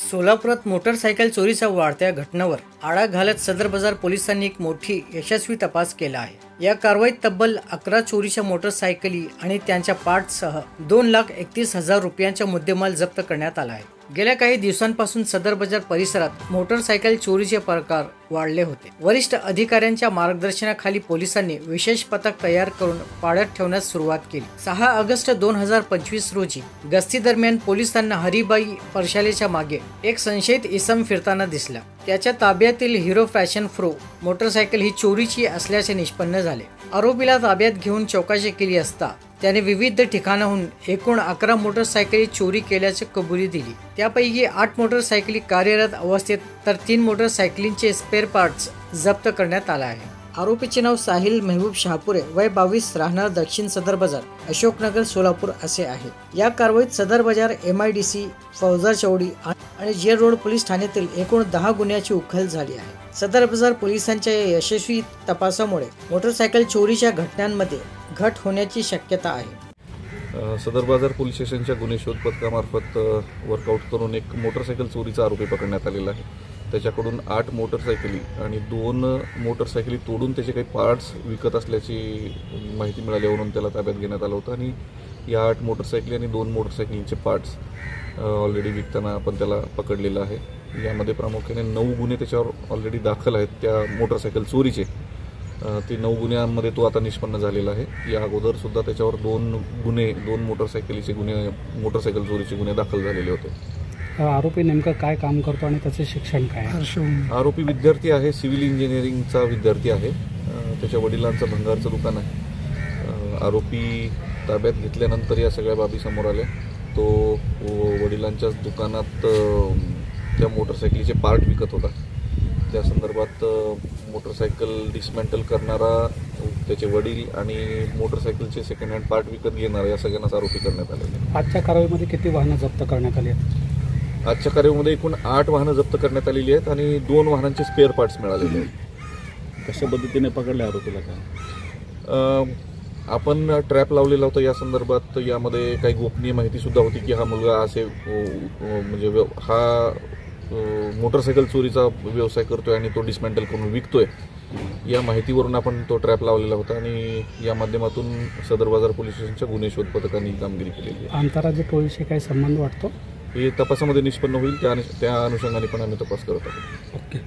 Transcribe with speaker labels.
Speaker 1: सोलापुरात मोटरसायकल चोरीच्या वाढत्या घटनांवर आळा घालत सदर बाजार पोलिसांनी एक मोठी यशस्वी तपास केला आहे। या कारवाईत तब्बल 11 चोरीच्या मोटरसायकली आणि त्यांच्या पार्ट्ससह 2,31,000 रुपयांचा मुद्देमाल जप्त करण्यात आला आहे। गेल्या काही दिवसांपासून सदर बाजार परिसरात मोटरसायकल चोरीचे प्रकार वाढले होते। वरिष्ठ अधिकाऱ्यांच्या मार्गदर्शनाखाली पोलिसांनी विशेष पथक तयार करून पाळत ठेवण्यास सुरुवात केली। 6 ऑगस्ट 2025 रोजी गस्ती दरम्यान पोलिसांना हरिबाई परशालेच्या मागे एक संशयित इसम फिरताना दिसला। त्याच्या ताब्यातील हिरो फॅशन प्रो मोटरसायकल ही चोरीची असल्याचे निष्पन्न झाले। आरोपीला ताब्यात घेऊन चौकशी केली असता त्याने विविध ठिकाणाहून एकूण 11 मोटरसायकली चोरी केल्याची कबुली दिली। त्यापैकी 8 मोटरसायकली कार्यरत अवस्थेत तर 3 मोटरसायकलींचे स्पेअर पार्ट्स जप्त करण्यात आला आहे। आरोपीचे नाव साहिल मेहबूब शहापुरे, वय 22, राहणार दक्षिण सदर बाजार, अशोकनगर, सोलापूर असे आहे। या कारवाईत सदर बाजार MIDC, फौजदार चौडी आणि जे रोड पोलीस ठाण्यातील एकूण 10 गुन्ह्याची उकल झाली आहे। सदर बाजार पोलिसांच्या यशस्वी तपासामुळे मोटरसायकल चोरीच्या घटनांमध्ये घट होण्याची शक्यता आहे।
Speaker 2: सदर बाजार पोलीस स्टेशनच्या गुन्हे शोध पथकामार्फत वर्कआउट करून एक मोटरसायकल चोरीचा आरोपी पकडण्यात आलेला आहे। त्याच्याकडून 8 मोटरसायकली आणि 2 मोटरसायकली तोडून त्याचे काही पार्ट्स विकत असल्याची माहिती मिळाल्यावरून त्याला ताब्यात घेण्यात आलं होतं आणि या 8 मोटरसायकली आणि 2 मोटरसायकलींचे पार्ट्स ऑलरेडी विकताना आपण त्याला पकडलेलं आहे। यामध्ये प्रामुख्याने 9 गुन्हे त्याच्यावर ऑलरेडी दाखल आहेत त्या मोटरसायकल चोरीचे। ते 9 गुन्ह्यांमध्ये तो आता निष्पन्न झालेला आहे। या अगोदर सुद्धा त्याच्यावर 2 मोटरसायकलीचे गुन्हे, मोटरसायकल चोरीचे गुन्हे दाखल झालेले होते।
Speaker 3: आरोपी नेमकं काय काम करतो आणि त्याचे शिक्षण काय आहे?
Speaker 2: आरोपी विद्यार्थी आहे, सिव्हिल इंजिनिअरिंगचा विद्यार्थी आहे। त्याच्या वडिलांचं भंगारचं दुकान आहे। आरोपी ताब्यात घेतल्यानंतर या सगळ्या बाबी समोर आल्या। तो वडिलांच्याच दुकानात त्या मोटरसायकलीचे पार्ट विकत होता। त्या संदर्भात मोटरसायकल डिसमेंटल करणारा, त्याचे वडील आणि मोटरसायकलचे सेकंड हँड पार्ट विकत घेणारा या सगळ्यांनाच आरोपी करण्यात आलेले।
Speaker 3: आजच्या कारवाईमध्ये किती वाहनं जप्त करण्यात आली आहेत?
Speaker 2: आजच्या कारवाईमध्ये एकूण 8 वाहनं जप्त करण्यात आलेली आहेत आणि 2 वाहनांचे स्पेअर पार्ट्स मिळालेले आहेत।
Speaker 3: कशा पद्धतीने पकडले आरोपीला काय?
Speaker 2: आपण ट्रॅप लावलेला होता या संदर्भात। यामध्ये काही गोपनीय माहिती सुद्धा होती की हा मुलगा असे म्हणजे हा मोटरसायकल चोरीचा व्यवसाय करतोय आणि तो डिसमेंटल करून विकतोय। या माहितीवरून आपण तो ट्रॅप लावलेला होता आणि या माध्यमातून सदर बाजार पोलीस स्टेशनच्या गुन्हे शोध पथकाने कामगिरी केलेली आहे।
Speaker 3: आंतरराज्य टोळीशी काही संबंध वाटतो?
Speaker 2: हे तपासामध्ये निष्पन्न होईल, त्या अनुषंगाने पण आम्ही तपास करत आहोत।
Speaker 3: ओके।